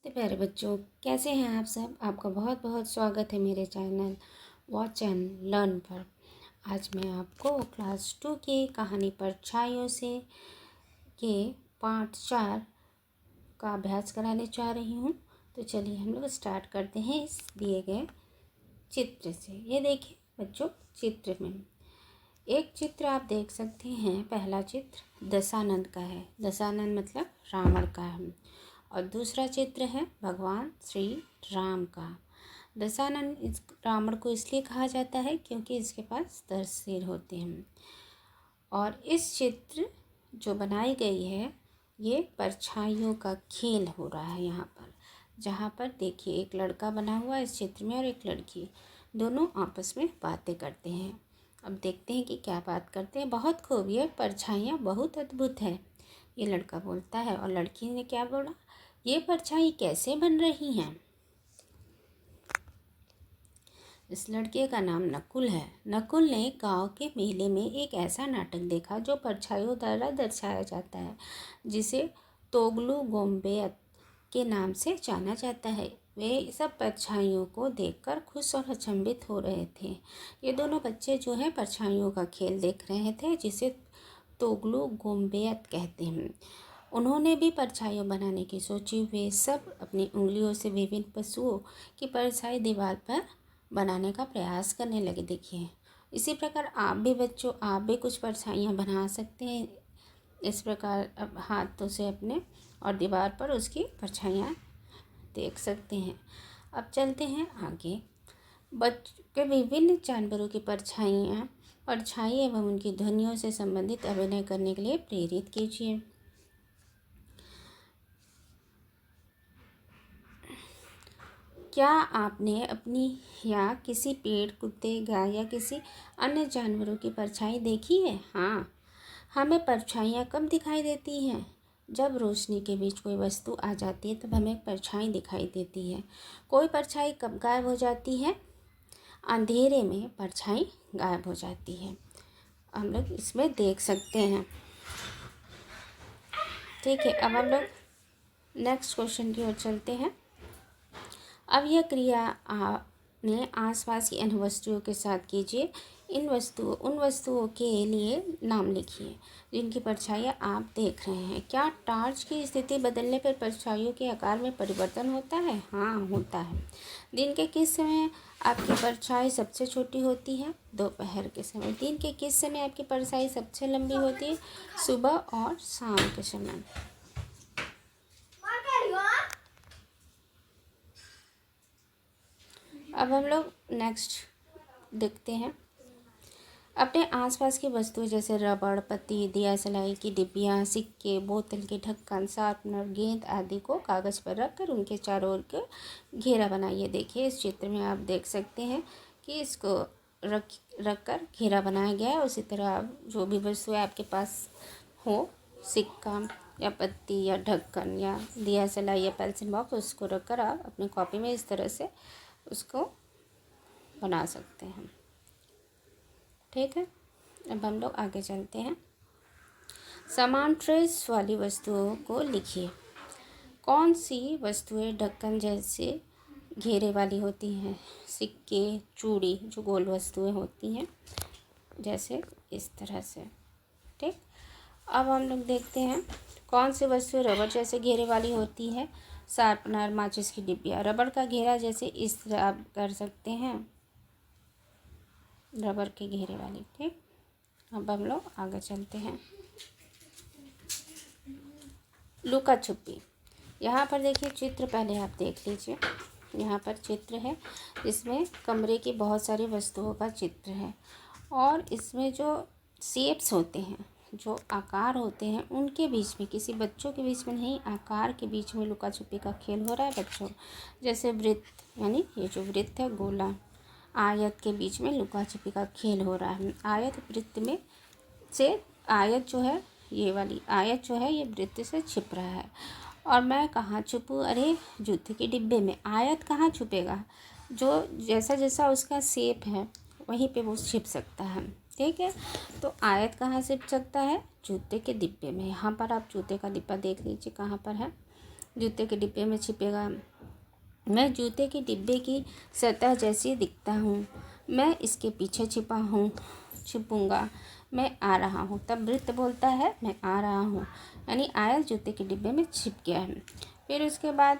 तो प्यारे बच्चों, कैसे हैं आप सब। आपका बहुत बहुत स्वागत है मेरे चैनल वॉच एंड लर्न पर। आज मैं आपको क्लास 2 की कहानी परछाइयों से के पार्ट 4 का अभ्यास कराने जा रही हूँ। तो चलिए हम लोग स्टार्ट करते हैं इस दिए गए चित्र से। ये देखिए बच्चों, चित्र में एक चित्र आप देख सकते हैं। पहला चित्र दशानंद का है। दशानंद मतलब रावण का है। और दूसरा चित्र है भगवान श्री राम का। दशानंद इस रावण को इसलिए कहा जाता है क्योंकि इसके पास 10 सिर होते हैं। और इस चित्र जो बनाई गई है, ये परछाइयों का खेल हो रहा है यहाँ पर। जहाँ पर देखिए एक लड़का बना हुआ है इस चित्र में और एक लड़की, दोनों आपस में बातें करते हैं। अब देखते हैं कि क्या बात करते हैं। बहुत खूब, ये परछाइयाँ बहुत अद्भुत है, ये लड़का बोलता है। और लड़की ने क्या बोला, ये परछाई कैसे बन रही हैं। इस लड़के का नाम नकुल है। नकुल ने गांव के मेले में एक ऐसा नाटक देखा जो परछाइयों द्वारा दर्शाया जाता है, जिसे तोगलू गोम्बेत के नाम से जाना जाता है। वे सब परछाइयों को देखकर खुश और अचंभित हो रहे थे। ये दोनों बच्चे जो हैं परछाइयों का खेल देख रहे थे, जिसे तोगलू गोम्बेत कहते हैं। उन्होंने भी परछाइयाँ बनाने की सोची। वे सब अपनी उंगलियों से विभिन्न पशुओं की परछाई दीवार पर बनाने का प्रयास करने लगे। देखिए, इसी प्रकार आप भी बच्चों, आप भी कुछ परछाइयाँ बना सकते हैं इस प्रकार अब हाथों से अपने, और दीवार पर उसकी परछाइयाँ देख सकते हैं। अब चलते हैं आगे। बच्चों के विभिन्न जानवरों की परछाई एवं उनकी ध्वनियों से संबंधित अभिनय करने के लिए प्रेरित कीजिए। क्या आपने अपनी या किसी पेड़, कुत्ते, गाय या किसी अन्य जानवरों की परछाई देखी है? हाँ, हमें परछाइयाँ कब दिखाई देती हैं? जब रोशनी के बीच कोई वस्तु आ जाती है तब हमें परछाई दिखाई देती है। कोई परछाई कब गायब हो जाती है? अंधेरे में परछाई गायब हो जाती है। हम लोग इसमें देख सकते हैं। ठीक है, अब हम लोग नेक्स्ट क्वेश्चन की ओर चलते हैं। अब यह क्रिया आपने आसपास की अन्य वस्तुओं के साथ कीजिए। उन वस्तुओं के लिए नाम लिखिए जिनकी परछाइयाँ आप देख रहे हैं। क्या टार्च की स्थिति बदलने पर परछाइयों के आकार में परिवर्तन होता है? हाँ, होता है। दिन के किस समय आपकी परछाई सबसे छोटी होती है? दोपहर के समय। दिन के किस समय आपकी परछाई सबसे लंबी होती है? सुबह और शाम के समय। अब हम लोग नेक्स्ट देखते हैं। अपने आसपास की वस्तुएं जैसे रबड़, पत्ती, दिया सलाई की डिब्बियाँ, सिक्के, बोतल के ढक्कन, शार्पनर, गेंद आदि को कागज़ पर रखकर उनके चारों ओर के घेरा बनाइए। देखिए इस चित्र में आप देख सकते हैं कि इसको रख कर घेरा बनाया गया है। उसी तरह आप जो भी वस्तुएं आपके पास हो, सिक्का या पत्ती या ढक्कन या दिया सलाई या पेंसिल बॉक्स, उसको रखकर आप अपनी कॉपी में इस तरह से उसको बना सकते हैं। ठीक है, अब हम लोग आगे चलते हैं। समान ट्रेस वाली वस्तुओं को लिखिए। कौन सी वस्तुएं ढक्कन जैसे घेरे वाली होती हैं? सिक्के, चूड़ी जो गोल वस्तुएं होती हैं, जैसे इस तरह से। ठीक, अब हम लोग देखते हैं कौन सी वस्तुएं रबड़ जैसे घेरे वाली होती है। शार्पनर, माचिस की डिब्बियाँ। रबड़ का घेरा जैसे इस तरह आप कर सकते हैं, रबर के घेरे वाली। ठीक, अब हम लोग आगे चलते हैं। लुका छुपी। यहाँ पर देखिए चित्र, पहले आप देख लीजिए। यहाँ पर चित्र है, इसमें कमरे की बहुत सारी वस्तुओं का चित्र है। और इसमें जो शेप्स होते हैं, जो आकार होते हैं, उनके बीच में, किसी बच्चों के बीच में नहीं, आकार के बीच में लुका छुपी का खेल हो रहा है बच्चों। जैसे वृत्त, यानी ये जो वृत्त है, गोला, आयत के बीच में लुका छुपी का खेल हो रहा है। आयत वृत्त में से, आयत जो है, ये वाली आयत जो है, ये वृत्त से छिप रहा है। और मैं कहाँ छुपूँ? अरे जूते के डिब्बे में। आयत कहाँ छुपेगा? जो जैसा जैसा उसका शेप है वहीं पे वो छिप सकता है। ठीक है, तो आयत कहाँ छिप सकता है? जूते के डिब्बे में। यहाँ पर आप जूते का डिब्बा देख लीजिए कहाँ पर है। जूते के डिब्बे में छिपेगा। मैं जूते के डिब्बे की सतह जैसी दिखता हूँ, मैं इसके पीछे छिपूंगा, मैं आ रहा हूँ। तब वृत्त बोलता है मैं आ रहा हूँ, यानी आयत जूते के डिब्बे में छिप गया है। फिर उसके बाद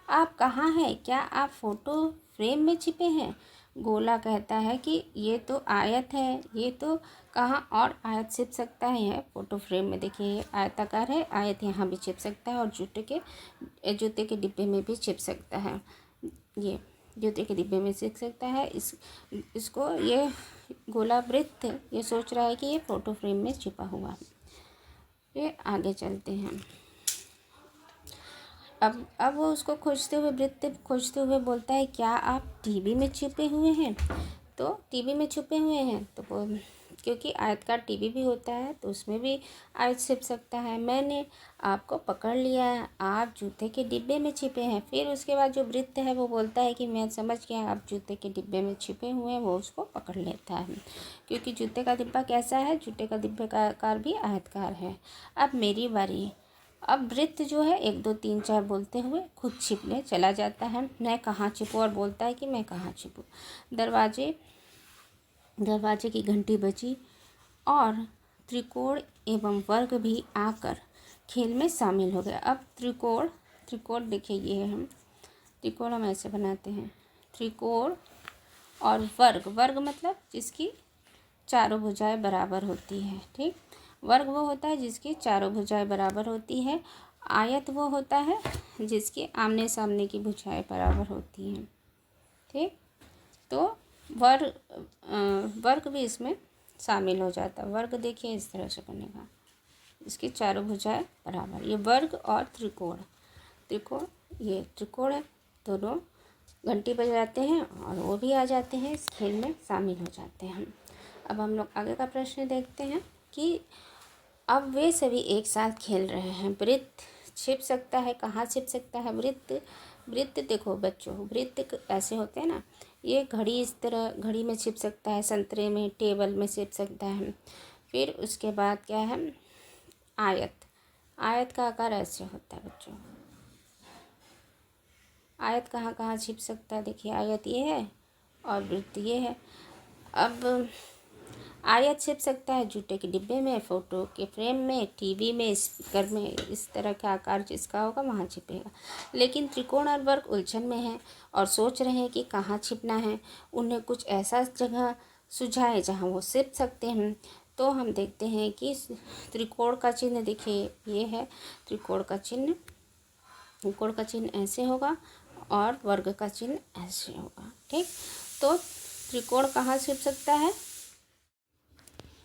आप कहाँ हैं, क्या आप फोटो फ्रेम में छिपे हैं? गोला कहता है कि ये तो आयत है, ये तो कहाँ और आयत छिप सकता है फोटो फ्रेम में। देखिए ये आयताकार है, आयत यहाँ भी छिप सकता है और जूते के डिब्बे में भी छिप सकता है। ये जूते के डिब्बे में छिप सकता है। इसको ये गोला वृत्त ये सोच रहा है कि ये फोटो फ्रेम में छिपा हुआ है। ये आगे चलते हैं। अब वो उसको वृत्त खोजते हुए बोलता है क्या आप टीवी में छुपे हुए हैं? तो टीवी में छुपे हुए हैं तो वो, क्योंकि आयतकार टीवी भी होता है तो उसमें भी आयत छिप सकता है। मैंने आपको पकड़ लिया है, आप जूते के डिब्बे में छिपे हैं। फिर उसके बाद जो वृत्त है वो बोलता है कि मैं समझ गया आप जूते के डिब्बे में छिपे हुए हैं। वो उसको पकड़ लेता है, क्योंकि जूते का डिब्बा कैसा है, जूते का डिब्बे का आकार भी आयतकार है। अब मेरी बारी। अब वृत्त जो है 1 2 3 4 बोलते हुए खुद छिपने चला जाता है। मैं कहाँ छिपूँ, और बोलता है कि मैं कहाँ छिपूँ। दरवाजे की घंटी बजी और त्रिकोण एवं वर्ग भी आकर खेल में शामिल हो गया। अब त्रिकोण देखिए, ये हम त्रिकोण हम ऐसे बनाते हैं, त्रिकोण और वर्ग मतलब जिसकी चारों भुजाएं बराबर होती है। ठीक, वर्ग वो होता है जिसकी चारों भुजाएं बराबर होती है। आयत वो होता है जिसकी आमने सामने की भुजाएं बराबर होती हैं। ठीक, तो वर्ग भी इसमें शामिल हो जाता है। वर्ग देखिए इस तरह से बनेगा, इसकी चारों भुजाएं बराबर। ये वर्ग और त्रिकोण ये त्रिकोण है, दोनों घंटी बजाते हैं और वो भी आ जाते हैं, इस खेल में शामिल हो जाते हैं। अब हम लोग आगे का प्रश्न देखते हैं कि अब वे सभी एक साथ खेल रहे हैं। वृत्त छिप सकता है, कहाँ छिप सकता है वृत्त देखो बच्चों, वृत्त ऐसे होते हैं ना, ये घड़ी इस तरह घड़ी में छिप सकता है, संतरे में, टेबल में छिप सकता है। फिर उसके बाद क्या है, आयत का आकार ऐसे होता है बच्चों। आयत कहाँ कहाँ छिप सकता है, देखिए आयत ये है और वृत्त ये है। अब आयत छिप सकता है जूते के डिब्बे में, फोटो के फ्रेम में, टीवी में, स्पीकर में, इस तरह का आकार जिसका होगा वहाँ छिपेगा। लेकिन त्रिकोण और वर्ग उलझन में है और सोच रहे हैं कि कहाँ छिपना है। उन्हें कुछ ऐसा जगह सुझाए जहाँ वो छिप सकते हैं। तो हम देखते हैं कि त्रिकोण का चिन्ह देखिए ये है, त्रिकोण का चिन्ह ऐसे होगा और वर्ग का चिन्ह ऐसे होगा। ठीक, तो त्रिकोण कहाँ छिप सकता है।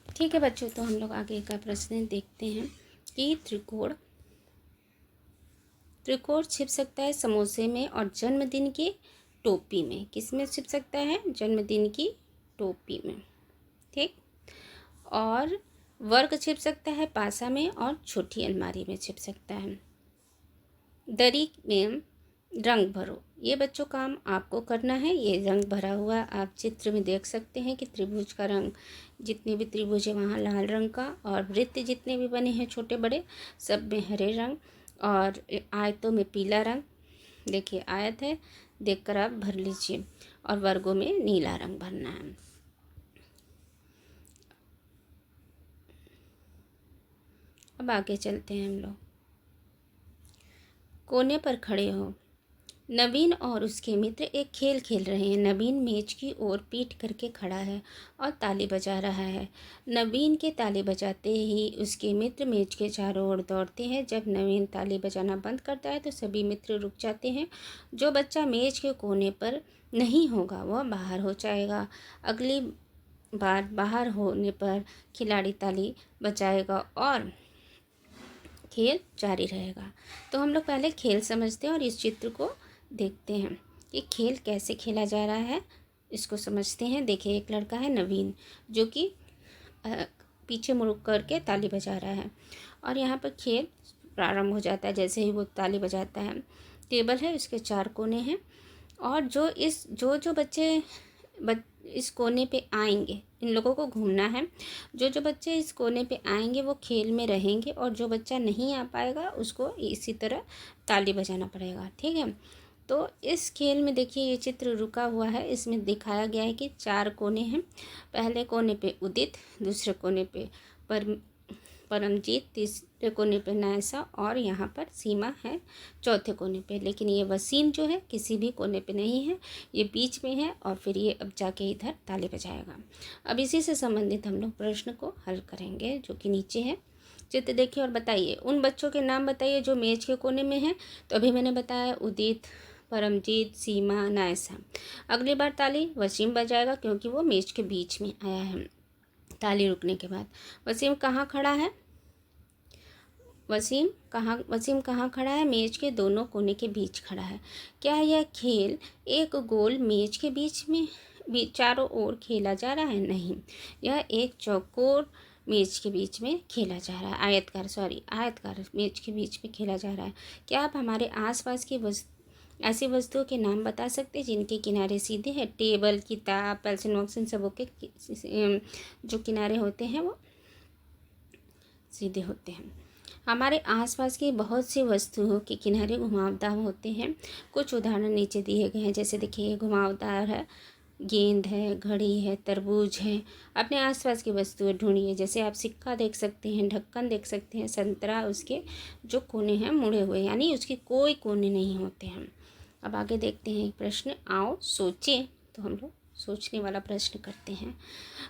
ठीक है बच्चों, तो हम लोग आगे का प्रश्न देखते हैं कि त्रिकोण छिप सकता है समोसे में और जन्मदिन की टोपी में। किस में छिप सकता है, जन्मदिन की टोपी में। ठीक, और वर्ग छिप सकता है पासा में और छोटी अलमारी में छिप सकता है। दरी में रंग भरो, ये बच्चों काम आपको करना है। ये रंग भरा हुआ आप चित्र में देख सकते हैं कि त्रिभुज का रंग, जितने भी त्रिभुज है वहाँ लाल रंग का, और वृत्त जितने भी बने हैं छोटे बड़े सब में हरे रंग, और आयतों में पीला रंग। देखिए आयत है, देखकर आप भर लीजिए, और वर्गों में नीला रंग भरना है। अब आगे चलते हैं हम लोग। कोने पर खड़े हो। नवीन और उसके मित्र एक खेल खेल रहे हैं। नवीन मेज की ओर पीठ करके खड़ा है और ताली बजा रहा है। नवीन के ताली बजाते ही उसके मित्र मेज के चारों ओर दौड़ते हैं। जब नवीन ताली बजाना बंद करता है तो सभी मित्र रुक जाते हैं। जो बच्चा मेज के कोने पर नहीं होगा वह बाहर हो जाएगा। अगली बार बाहर होने पर खिलाड़ी ताली बजाएगा और खेल जारी रहेगा। तो हम लोग पहले खेल समझते हैं और इस चित्र को देखते हैं कि खेल कैसे खेला जा रहा है, इसको समझते हैं। देखिए एक लड़का है नवीन, जो कि पीछे मुड़ करके ताली बजा रहा है, और यहाँ पर खेल प्रारंभ हो जाता है जैसे ही वो ताली बजाता है। टेबल है, उसके 4 कोने हैं, और जो बच्चे इस कोने पे आएंगे, इन लोगों को घूमना है। जो जो बच्चे इस कोने पे आएंगे वो खेल में रहेंगे, और जो बच्चा नहीं आ पाएगा उसको इसी तरह ताली बजाना पड़ेगा, ठीक है। तो इस खेल में देखिए ये चित्र रुका हुआ है, इसमें दिखाया गया है कि 4 कोने हैं। पहले कोने पे उदित, दूसरे कोने पे परमजीत, तीसरे कोने पे नायसा, और यहाँ पर सीमा है चौथे कोने पे। लेकिन ये वसीम जो है किसी भी कोने पे नहीं है, ये बीच में है, और फिर ये अब जाके इधर ताली बजाएगा। अब इसी से संबंधित हम लोग प्रश्न को हल करेंगे, जो कि नीचे है। चित्र देखिए और बताइए, उन बच्चों के नाम बताइए जो मेज के कोने में हैं। तो अभी मैंने बताया उदित, परमजीत, सीमा, नायसा। अगली बार ताली वसीम बजाएगा क्योंकि वो मेज के बीच में आया है। ताली रुकने के बाद वसीम कहाँ खड़ा है? वसीम कहाँ खड़ा है? मेज के दोनों कोने के बीच खड़ा है। क्या यह खेल एक गोल मेज के बीच में चारों ओर खेला जा रहा है? नहीं, यह एक चौकोर मेज के बीच में खेला जा रहा है। आयतकार मेज के बीच में खेला जा रहा है। क्या आप हमारे आसपास की ऐसी वस्तुओं के नाम बता सकते हैं जिनके किनारे सीधे हैं? टेबल, किताब, पेंसिल बॉक्स, इन सबों के जो किनारे होते हैं वो सीधे होते हैं। हमारे आसपास की बहुत सी वस्तुओं के किनारे घुमावदार होते हैं। कुछ उदाहरण नीचे दिए गए हैं, जैसे देखिए घुमावदार है, गेंद है, घड़ी है, तरबूज है। अपने आसपास की वस्तुएं ढूंढिए, जैसे आप सिक्का देख सकते हैं, ढक्कन देख सकते हैं, संतरा, उसके जो कोने हैं मुड़े हुए, यानी उसके कोई कोने नहीं होते हैं। अब आगे देखते हैं एक प्रश्न, आओ सोचें। तो हम लोग सोचने वाला प्रश्न करते हैं।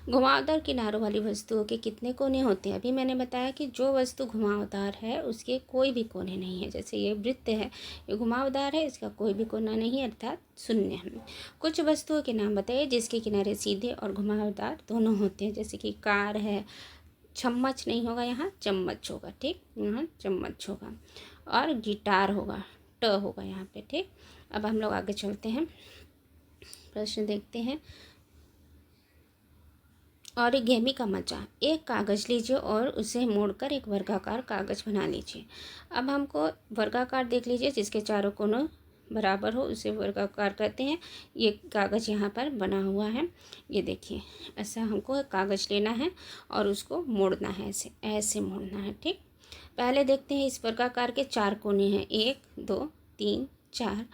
घुमावदार किनारों वाली वस्तुओं के कितने कोने होते हैं? अभी मैंने बताया कि जो वस्तु घुमावदार है उसके कोई भी कोने नहीं है। जैसे ये वृत्त है, ये घुमावदार है, इसका कोई भी कोना नहीं है, अर्थात शून्य है। कुछ वस्तुओं के नाम बताइए जिसके किनारे सीधे और घुमावदार दोनों होते हैं। जैसे कि कार है, चम्मच नहीं होगा, यहाँ चम्मच होगा, ठीक, यहाँ चम्मच होगा। और गिटार होगा, ट होगा यहाँ पे, ठीक। अब हम लोग आगे चलते हैं, प्रश्न देखते हैं। ओरिगेमी का मजा। एक कागज़ लीजिए और उसे मोड़कर एक वर्गाकार कागज़ बना लीजिए। अब हमको वर्गाकार देख लीजिए, जिसके चारों कोनों बराबर हो उसे वर्गाकार कहते हैं। ये कागज़ यहाँ पर बना हुआ है, ये देखिए, ऐसा हमको कागज़ लेना है और उसको मोड़ना है, ऐसे ऐसे मोड़ना है, ठीक। पहले देखते हैं, इस वर्गाकार के 4 कोने हैं, 1 2 3 4।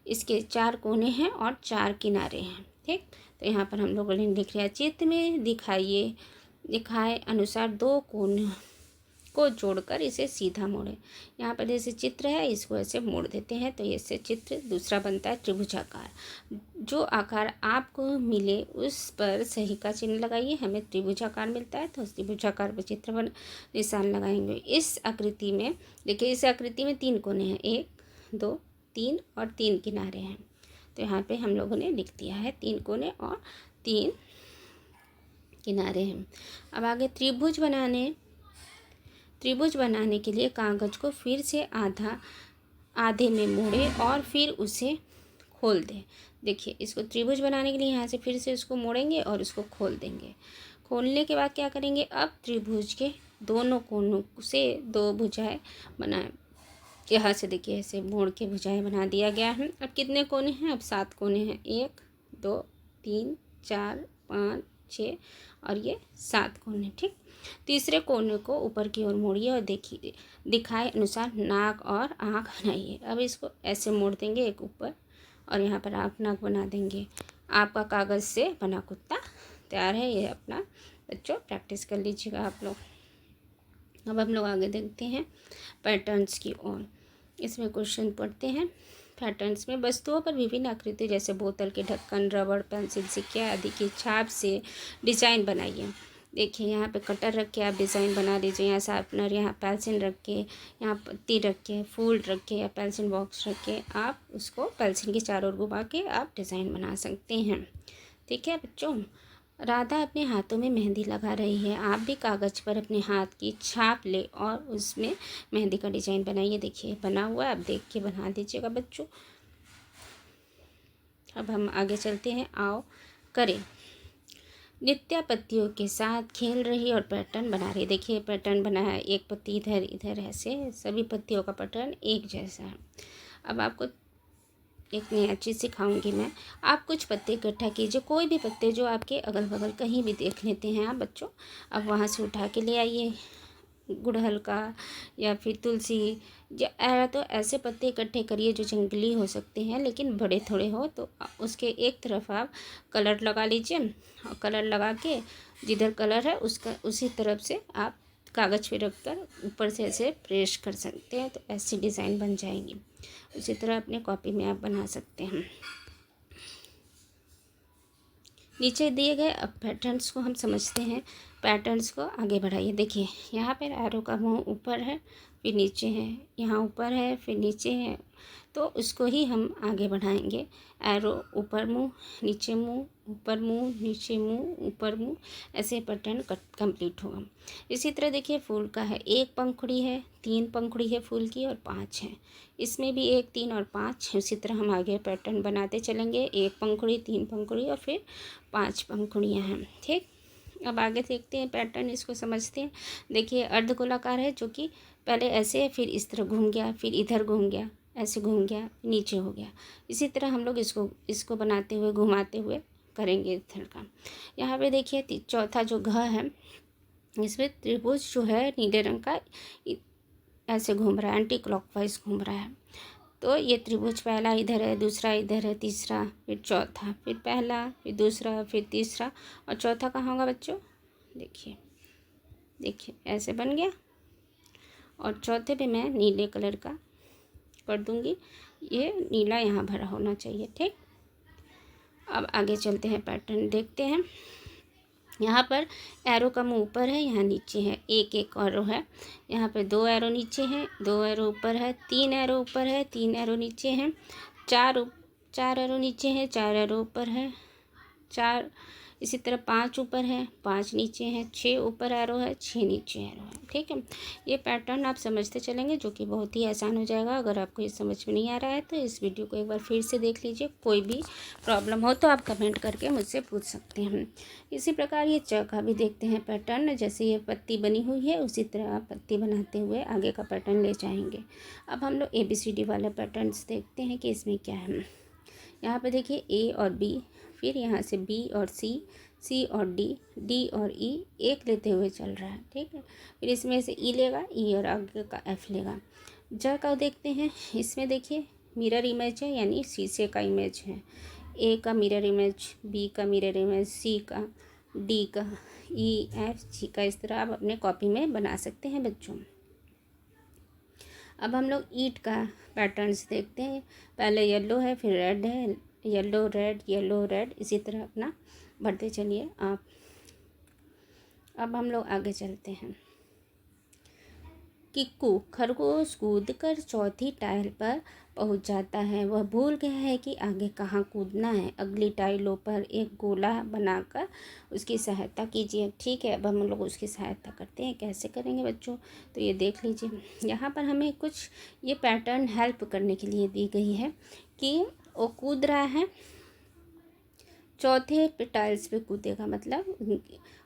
इसके 4 कोने हैं और 4 किनारे हैं, ठीक। तो यहाँ पर हम लोगों ने लिख लिया, चित्र में दिखाए अनुसार 2 कोने को जोड़कर इसे सीधा मोड़े। यहाँ पर जैसे चित्र है, इसको ऐसे मोड़ देते हैं तो इससे चित्र दूसरा बनता है त्रिभुजाकार। जो आकार आपको मिले उस पर सही का चिन्ह लगाइए, हमें त्रिभुजाकार मिलता है तो उस त्रिभुजाकार पर चित्र बन निशान लगाएंगे। इस आकृति में देखिए, इस आकृति में 3 कोने हैं, 1 2 3 और 3 किनारे हैं। तो यहाँ पे हम लोगों ने लिख दिया है 3 कोने और 3 किनारे हैं। अब आगे त्रिभुज बनाने के लिए कागज़ को फिर से आधे में मोड़े और फिर उसे खोल दें। देखिए, इसको त्रिभुज बनाने के लिए यहाँ से फिर से इसको मोड़ेंगे और इसको खोल देंगे। खोलने के बाद क्या करेंगे, अब त्रिभुज के दोनों कोनों से 2 भुजाएं बनाएं। यहाँ से देखिए ऐसे मोड़ के भुजाएं बना दिया गया है। अब कितने कोने हैं? अब 7 कोने हैं, 1 2 3 4 5 6 और ये 7 कोने, ठीक। तीसरे कोने को ऊपर की ओर मोड़िए और देखिए दिखाए अनुसार नाक और आँख बनाइए। अब इसको ऐसे मोड़ देंगे एक ऊपर और यहाँ पर आँख नाक बना देंगे। आपका कागज़ से बना कुत्ता तैयार है। ये अपना बच्चों प्रैक्टिस कर लीजिएगा आप लोग। अब हम लोग आगे देखते हैं पैटर्न्स की ओर। इसमें क्वेश्चन पढ़ते हैं। पैटर्न्स में वस्तुओं पर विभिन्न आकृति जैसे बोतल के ढक्कन, रबड़, पेंसिल, सिक्के आदि की छाप से डिज़ाइन बनाइए। देखिए यहाँ पे कटर रख के आप डिज़ाइन बना लीजिए। यहाँ शार्पनर, यहाँ पेंसिल रख के, यहाँ पत्ती रख के, फूल रख के या पेंसिल बॉक्स रख के आप उसको पेंसिल के चारों ओर घुमा के आप डिज़ाइन बना सकते हैं। ठीक है बच्चों। राधा अपने हाथों में मेहंदी लगा रही है। आप भी कागज़ पर अपने हाथ की छाप ले और उसमें मेहंदी का डिज़ाइन बनाइए। देखिए बना हुआ है, आप देख के बना दीजिएगा बच्चों। अब हम आगे चलते हैं, आओ करें। नित्या पत्तियों के साथ खेल रही और पैटर्न बना रही। देखिए पैटर्न बना है, एक पत्ती इधर इधर, ऐसे सभी पत्तियों का पैटर्न एक जैसा है। अब आपको एक नया चीज़ सिखाऊंगी मैं। आप कुछ पत्ते इकट्ठा कीजिए, कोई भी पत्ते जो आपके अगल बगल कहीं भी देख लेते हैं आप बच्चों, अब वहाँ से उठा के ले आइए। गुड़हल का या फिर तुलसी या तो ऐसे पत्ते इकट्ठे करिए जो जंगली हो सकते हैं लेकिन बड़े थोड़े हो, तो उसके एक तरफ आप कलर लगा लीजिए और कलर लगा के जिधर कलर है उसका उसी तरफ से आप कागज़ पे रख कर ऊपर से ऐसे प्रेस कर सकते हैं, तो ऐसी डिज़ाइन बन जाएगी। उसी तरह अपने कॉपी में आप बना सकते हैं। नीचे दिए गए अब पैटर्न्स को हम समझते हैं। पैटर्न्स को आगे बढ़ाइए। देखिए यहाँ पर एरो का मुंह ऊपर है फिर नीचे है, यहाँ ऊपर है फिर नीचे है, तो उसको ही हम आगे बढ़ाएंगे। एरो ऊपर मुंह नीचे मुंह, ऊपर मुंह नीचे मुंह, ऊपर मुंह, ऐसे पैटर्न कंप्लीट होगा। इसी तरह देखिए फूल का है, एक पंखुड़ी है, 3 पंखुड़ी है फूल की और 5 है। इसमें भी 1 3 और 5। उसी तरह हम आगे पैटर्न बनाते चलेंगे, 1 पंखुड़ी 3 पंखुड़ी और फिर 5 पंखुड़ियाँ हैं। ठीक, अब आगे देखते हैं पैटर्न, इसको समझते हैं। देखिए अर्धगोलाकार है जो कि पहले ऐसे फिर इस तरह घूम गया, फिर इधर घूम गया, ऐसे घूम गया, नीचे हो गया। इसी तरह हम लोग इसको बनाते हुए घुमाते हुए करेंगे इधर का। यहाँ पे देखिए चौथा जो घ है, इसमें त्रिभुज जो है नीले रंग का ऐसे घूम रहा है, एंटी क्लॉकवाइज घूम रहा है। तो ये त्रिभुज पहला इधर है, दूसरा इधर है, तीसरा फिर चौथा, फिर पहला फिर दूसरा फिर तीसरा, और चौथा कहाँ होगा बच्चों? देखिए देखिए ऐसे बन गया, और चौथे पे मैं नीले कलर का कर दूंगी, ये नीला यहाँ भरा होना चाहिए। ठीक, अब आगे चलते हैं, पैटर्न देखते हैं। यहाँ पर एरो का मुँह ऊपर है, यहाँ नीचे है, एक एरो है। यहाँ पे 2 एरो नीचे हैं, 2 एरो ऊपर है, 3 एरो ऊपर है, 3 एरो नीचे हैं, 4 एरो नीचे है, 4 एरो ऊपर है, 4 इसी तरह 5 ऊपर है, 5 नीचे हैं, 6 ऊपर एरो है, 6 नीचे एरो है। ठीक है, ये पैटर्न आप समझते चलेंगे जो कि बहुत ही आसान हो जाएगा। अगर आपको ये समझ में नहीं आ रहा है तो इस वीडियो को एक बार फिर से देख लीजिए। कोई भी प्रॉब्लम हो तो आप कमेंट करके मुझसे पूछ सकते हैं। इसी प्रकार ये च का भी देखते हैं पैटर्न। जैसे ये पत्ती बनी हुई है उसी तरह आप पत्ती बनाते हुए आगे का पैटर्न ले जाएंगे। अब हम लोग ABCD वाले पैटर्न्स देखते हैं कि इसमें क्या है। यहाँ पे देखिए A और B, फिर यहाँ से B और C और D और E एक लेते हुए चल रहा है। ठीक है, फिर इसमें से E लेगा, E और आगे का F लेगा। ज का देखते हैं, इसमें देखिए मिरर इमेज है, यानी शीशे का इमेज है। A का मिरर इमेज, B का मिरर इमेज, C का, D का, E F G का, इस तरह आप अपने कॉपी में बना सकते हैं बच्चों। अब हम लोग ईंट का पैटर्न्स देखते हैं। पहले येलो है, फिर रेड है, येलो रेड, इसी तरह अपना बढ़ते चलिए आप। अब हम लोग आगे चलते हैं। किक्कू खरगोश कूदकर चौथी टाइल पर पहुंच जाता है। वह भूल गया है कि आगे कहाँ कूदना है। अगली टाइलों पर एक गोला बनाकर उसकी सहायता कीजिए। ठीक है, अब हम लोग उसकी सहायता करते हैं। कैसे करेंगे बच्चों, तो ये देख लीजिए। यहाँ पर हमें कुछ ये पैटर्न हेल्प करने के लिए दी गई है कि वो कूद रहा है, चौथे पे टाइल्स पे कूदेगा, मतलब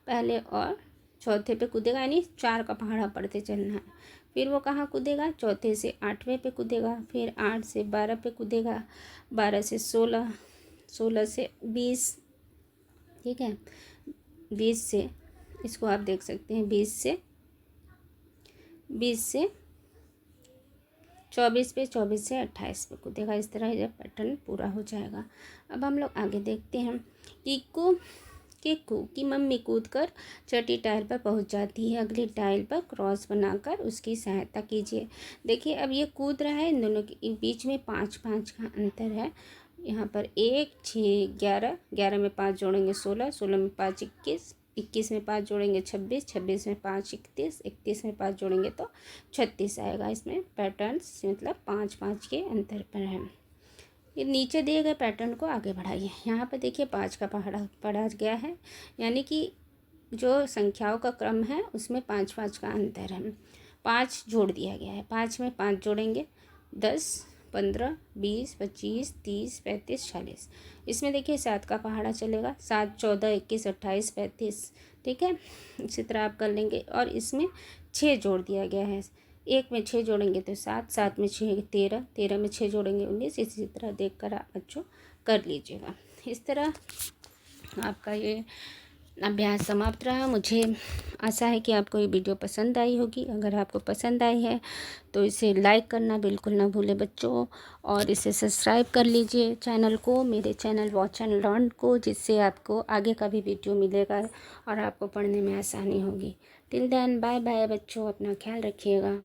पहले और चौथे पे कूदेगा, यानी 4 का पहाड़ा पढ़ते चलना है। फिर वो कहाँ कूदेगा, चौथे से 8वें पे कूदेगा, फिर 8 से 12 पे कूदेगा, 12 से 16, 16 से 20। ठीक है, 20 से, इसको आप देख सकते हैं, 20 से 24 पे, 24 से 28 पे कूदेगा। इस तरह ये पैटर्न पूरा हो जाएगा। अब हम लोग आगे देखते हैं। किक्कू की मम्मी कूदकर छठी टाइल पर पहुंच जाती है। अगली टाइल पर क्रॉस बनाकर उसकी सहायता कीजिए। देखिए अब ये कूद रहा है, इन दोनों के बीच में 5-5 का अंतर है। यहाँ पर 1 6 11, 11 में 5 जोड़ेंगे 16, 16 में 5 21, 21 में 5 जोड़ेंगे 26, 26 में 5 31, 31 में 5 जोड़ेंगे तो 36 आएगा। इसमें पैटर्न्स मतलब 5-5 के अंतर पर है। ये नीचे दिए गए पैटर्न को आगे बढ़ाइए। यहाँ पर देखिए 5 का पहाड़ा पढ़ा गया है, यानी कि जो संख्याओं का क्रम है उसमें 5-5 का अंतर है। 5 जोड़ दिया गया है, 5 में 5 जोड़ेंगे 10 15 20 25 30 35 40। इसमें देखिए 7 का पहाड़ा चलेगा, 7 14 21 28 35। ठीक है, इसी तरह आप कर लेंगे। और इसमें 6 जोड़ दिया गया है, एक में 6 जोड़ेंगे तो 7, 7 में 6 13, 13 में 6 जोड़ेंगे 19। इसी तरह देख कर आप बच्चों कर लीजिएगा। इस तरह आपका ये अभ्यास समाप्त रहा। मुझे आशा है कि आपको ये वीडियो पसंद आई होगी। अगर आपको पसंद आई है तो इसे लाइक करना बिल्कुल ना भूलें बच्चों, और इसे सब्सक्राइब कर लीजिए चैनल को, मेरे चैनल वॉच एंड लर्न को, जिससे आपको आगे का भी वीडियो मिलेगा और आपको पढ़ने में आसानी होगी। टिल देन बाय बाय बच्चों, अपना ख्याल रखिएगा।